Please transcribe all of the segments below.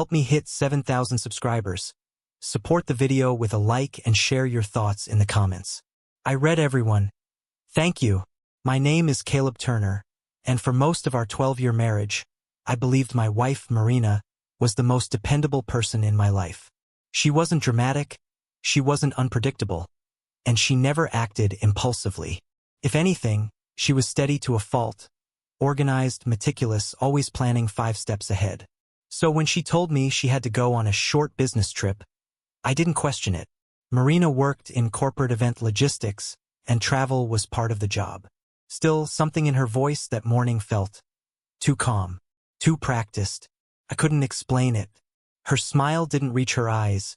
Help me hit 7,000 subscribers. Support the video with a like and share your thoughts in the comments. I read everyone. Thank you. My name is Caleb Turner, and for most of our 12-year marriage, I believed my wife, Marina, was the most dependable person in my life. She wasn't dramatic, she wasn't unpredictable, and she never acted impulsively. If anything, she was steady to a fault, organized, meticulous, always planning 5 steps ahead. So when she told me she had to go on a short business trip, I didn't question it. Marina worked in corporate event logistics, and travel was part of the job. Still, something in her voice that morning felt too calm, too practiced. I couldn't explain it. Her smile didn't reach her eyes,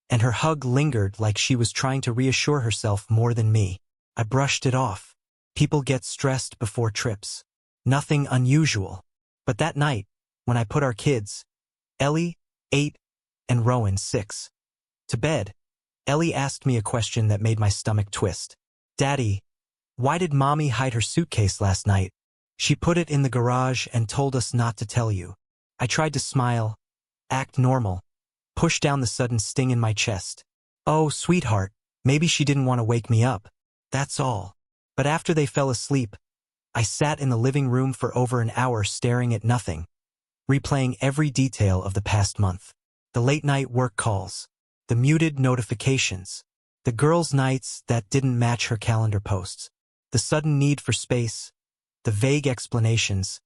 and her hug lingered like she was trying to reassure herself more than me. I brushed it off. People get stressed before trips. Nothing unusual. But that night, when I put our kids, Ellie, 8, and Rowan, 6, to bed, Ellie asked me a question that made my stomach twist. Daddy, why did Mommy hide her suitcase last night? She put it in the garage and told us not to tell you. I tried to smile, act normal, push down the sudden sting in my chest. Oh, sweetheart, maybe she didn't want to wake me up. That's all. But after they fell asleep, I sat in the living room for over an hour staring at nothing, replaying every detail of the past month. The late-night work calls, the muted notifications, the girls' nights that didn't match her calendar posts, the sudden need for space, the vague explanations,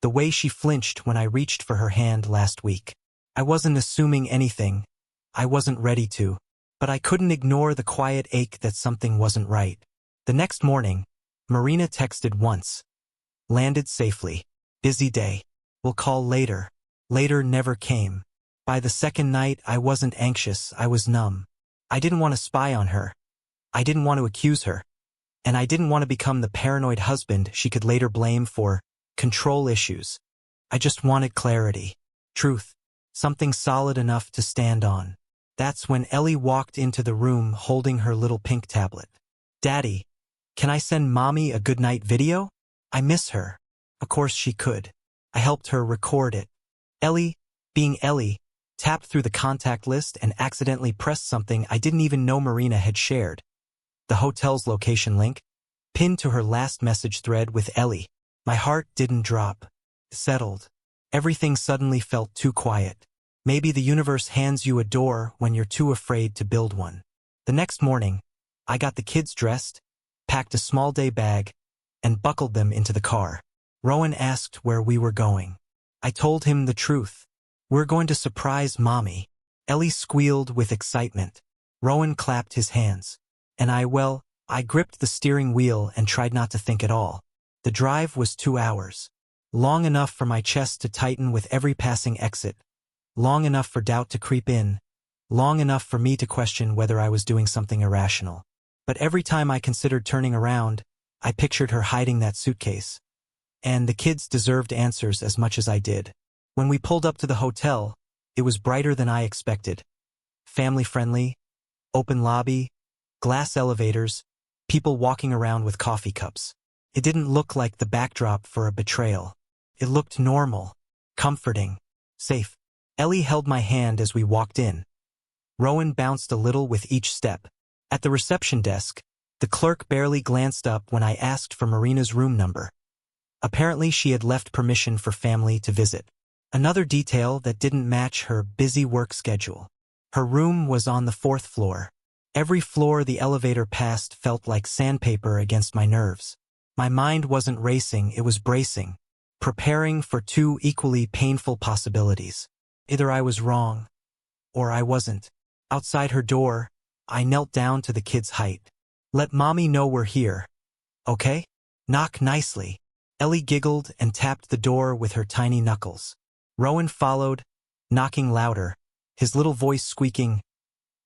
the way she flinched when I reached for her hand last week. I wasn't assuming anything. I wasn't ready to. But I couldn't ignore the quiet ache that something wasn't right. The next morning, Marina texted once. Landed safely. Busy day. We'll call later. Later never came. By the second night, I wasn't anxious, I was numb. I didn't want to spy on her. I didn't want to accuse her. And I didn't want to become the paranoid husband she could later blame for control issues. I just wanted clarity. Truth. Something solid enough to stand on. That's when Ellie walked into the room holding her little pink tablet. Daddy, can I send Mommy a goodnight video? I miss her. Of course she could. I helped her record it. Ellie, being Ellie, tapped through the contact list and accidentally pressed something I didn't even know Marina had shared. The hotel's location link, pinned to her last message thread with Ellie. My heart didn't drop. It settled. Everything suddenly felt too quiet. Maybe the universe hands you a door when you're too afraid to build one. The next morning, I got the kids dressed, packed a small day bag, and buckled them into the car. Rowan asked where we were going. I told him the truth. We're going to surprise Mommy. Ellie squealed with excitement. Rowan clapped his hands. And I gripped the steering wheel and tried not to think at all. The drive was 2 hours. Long enough for my chest to tighten with every passing exit. Long enough for doubt to creep in. Long enough for me to question whether I was doing something irrational. But every time I considered turning around, I pictured her hiding that suitcase. And the kids deserved answers as much as I did. When we pulled up to the hotel, it was brighter than I expected. Family-friendly, open lobby, glass elevators, people walking around with coffee cups. It didn't look like the backdrop for a betrayal. It looked normal, comforting, safe. Ellie held my hand as we walked in. Rowan bounced a little with each step. At the reception desk, the clerk barely glanced up when I asked for Marina's room number. Apparently she had left permission for family to visit. Another detail that didn't match her busy work schedule. Her room was on the 4th floor. Every floor the elevator passed felt like sandpaper against my nerves. My mind wasn't racing, it was bracing, preparing for 2 equally painful possibilities. Either I was wrong, or I wasn't. Outside her door, I knelt down to the kid's height. Let Mommy know we're here. Okay? Knock nicely. Ellie giggled and tapped the door with her tiny knuckles. Rowan followed, knocking louder, his little voice squeaking,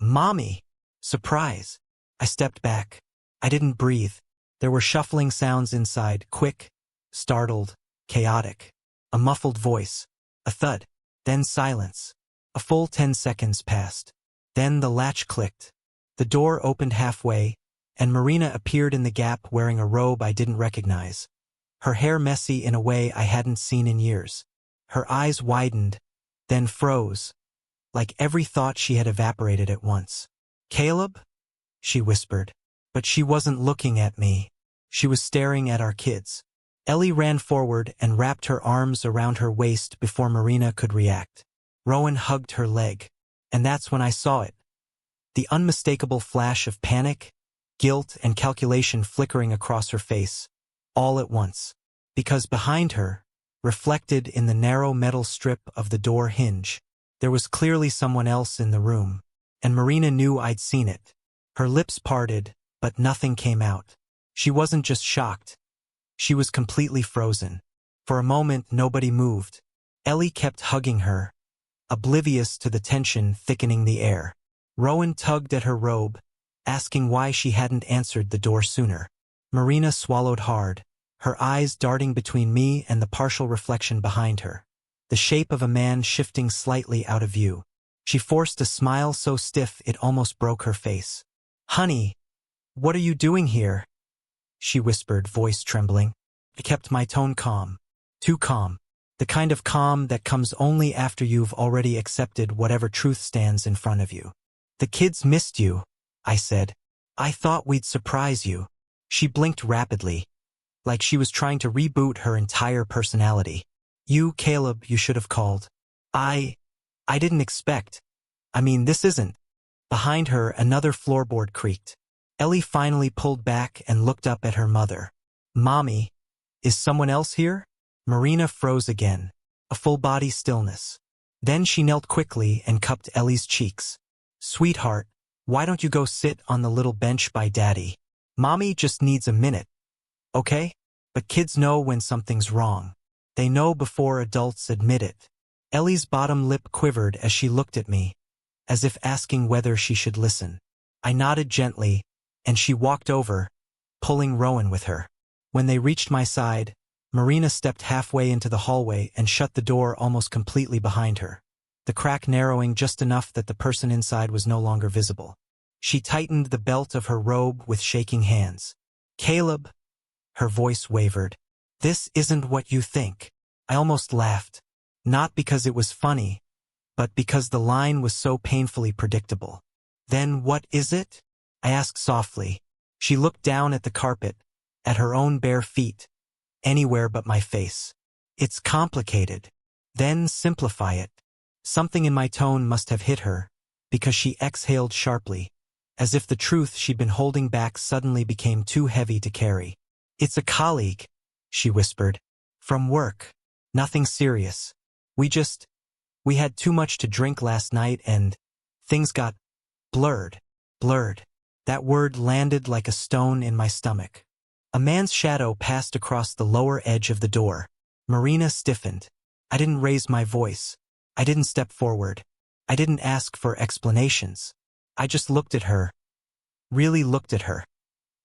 Mommy! Surprise! I stepped back. I didn't breathe. There were shuffling sounds inside, quick, startled, chaotic. A muffled voice, a thud, then silence. A full 10 seconds passed. Then the latch clicked. The door opened halfway, and Marina appeared in the gap wearing a robe I didn't recognize. Her hair messy in a way I hadn't seen in years. Her eyes widened, then froze, like every thought she had evaporated at once. "Caleb?" she whispered. But she wasn't looking at me. She was staring at our kids. Ellie ran forward and wrapped her arms around her waist before Marina could react. Rowan hugged her leg. And that's when I saw it. The unmistakable flash of panic, guilt, and calculation flickering across her face, all at once. Because behind her, reflected in the narrow metal strip of the door hinge, there was clearly someone else in the room, and Marina knew I'd seen it. Her lips parted, but nothing came out. She wasn't just shocked. She was completely frozen. For a moment, nobody moved. Ellie kept hugging her, oblivious to the tension thickening the air. Rowan tugged at her robe, asking why she hadn't answered the door sooner. Marina swallowed hard, her eyes darting between me and the partial reflection behind her, the shape of a man shifting slightly out of view. She forced a smile so stiff it almost broke her face. "Honey, what are you doing here?" she whispered, voice trembling. I kept my tone calm. Too calm. The kind of calm that comes only after you've already accepted whatever truth stands in front of you. "The kids missed you," I said. "I thought we'd surprise you." She blinked rapidly, like she was trying to reboot her entire personality. "You, Caleb, you should have called." I didn't expect. This isn't." Behind her, another floorboard creaked. Ellie finally pulled back and looked up at her mother. "Mommy, is someone else here?" Marina froze again, a full-body stillness. Then she knelt quickly and cupped Ellie's cheeks. "Sweetheart, why don't you go sit on the little bench by Daddy? Mommy just needs a minute, okay?" But kids know when something's wrong. They know before adults admit it. Ellie's bottom lip quivered as she looked at me, as if asking whether she should listen. I nodded gently, and she walked over, pulling Rowan with her. When they reached my side, Marina stepped halfway into the hallway and shut the door almost completely behind her, the crack narrowing just enough that the person inside was no longer visible. She tightened the belt of her robe with shaking hands. "Caleb," her voice wavered, "this isn't what you think." I almost laughed, not because it was funny, but because the line was so painfully predictable. "Then what is it?" I asked softly. She looked down at the carpet, at her own bare feet, anywhere but my face. "It's complicated." "Then simplify it." Something in my tone must have hit her, because she exhaled sharply, as if the truth she'd been holding back suddenly became too heavy to carry. "It's a colleague," she whispered. "From work. Nothing serious. We had too much to drink last night and things got blurred." Blurred. That word landed like a stone in my stomach. A man's shadow passed across the lower edge of the door. Marina stiffened. I didn't raise my voice. I didn't step forward. I didn't ask for explanations. I just looked at her. Really looked at her.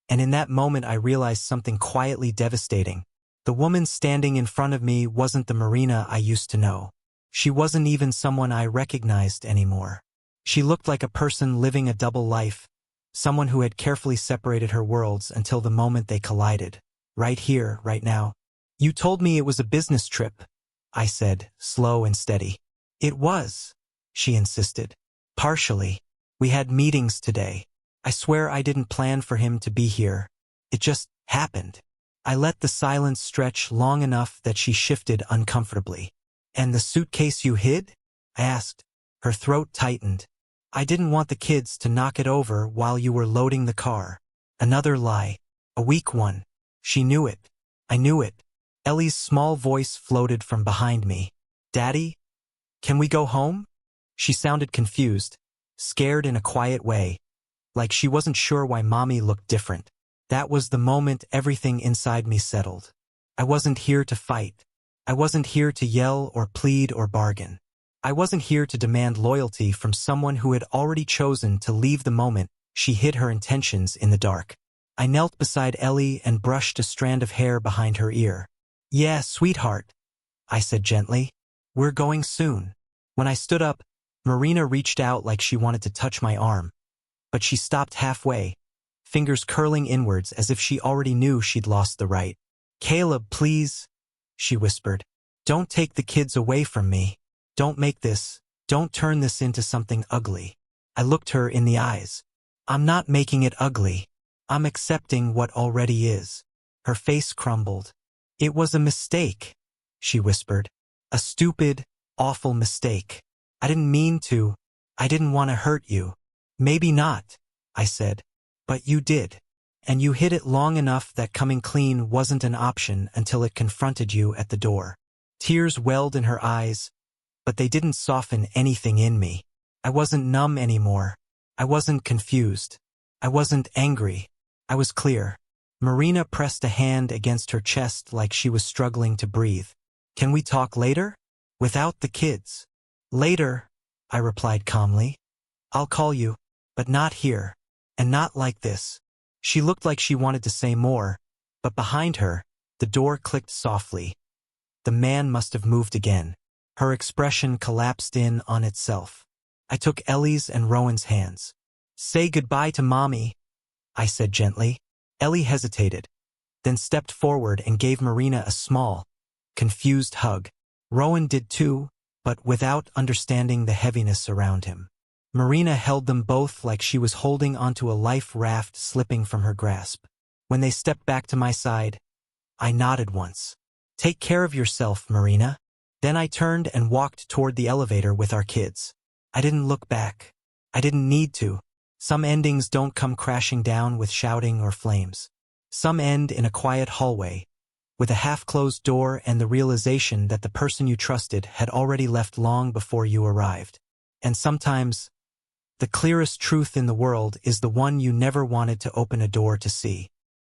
And in that moment I realized something quietly devastating. The woman standing in front of me wasn't the Marina I used to know. She wasn't even someone I recognized anymore. She looked like a person living a double life, someone who had carefully separated her worlds until the moment they collided. Right here, right now. "You told me it was a business trip," I said, slow and steady. "It was," she insisted. "Partially. We had meetings today. I swear I didn't plan for him to be here. It just happened." I let the silence stretch long enough that she shifted uncomfortably. "And the suitcase you hid?" I asked. Her throat tightened. "I didn't want the kids to knock it over while you were loading the car." Another lie. A weak one. She knew it. I knew it. Ellie's small voice floated from behind me. "Daddy? Can we go home?" She sounded confused, scared in a quiet way, like she wasn't sure why Mommy looked different. That was the moment everything inside me settled. I wasn't here to fight. I wasn't here to yell or plead or bargain. I wasn't here to demand loyalty from someone who had already chosen to leave the moment she hid her intentions in the dark. I knelt beside Ellie and brushed a strand of hair behind her ear. "Yeah, sweetheart," I said gently. "We're going soon." When I stood up, Marina reached out like she wanted to touch my arm, but she stopped halfway, fingers curling inwards as if she already knew she'd lost the right. "Caleb, please," she whispered. "Don't take the kids away from me." Don't turn this into something ugly. I looked her in the eyes. I'm not making it ugly. I'm accepting what already is. Her face crumbled. It was a mistake, she whispered. A stupid, awful mistake. I didn't mean to. I didn't want to hurt you. Maybe not, I said. But you did. And you hid it long enough that coming clean wasn't an option until it confronted you at the door. Tears welled in her eyes, but they didn't soften anything in me. I wasn't numb anymore. I wasn't confused. I wasn't angry. I was clear. Marina pressed a hand against her chest like she was struggling to breathe. Can we talk later? Without the kids. Later, I replied calmly. I'll call you, but not here, and not like this. She looked like she wanted to say more, but behind her, the door clicked softly. The man must have moved again. Her expression collapsed in on itself. I took Ellie's and Rowan's hands. Say goodbye to Mommy, I said gently. Ellie hesitated, then stepped forward and gave Marina a small, confused hug. Rowan did too, but without understanding the heaviness around him. Marina held them both like she was holding onto a life raft slipping from her grasp. When they stepped back to my side, I nodded once. Take care of yourself, Marina. Then I turned and walked toward the elevator with our kids. I didn't look back. I didn't need to. Some endings don't come crashing down with shouting or flames. Some end in a quiet hallway, with a half-closed door and the realization that the person you trusted had already left long before you arrived. And sometimes, the clearest truth in the world is the one you never wanted to open a door to see.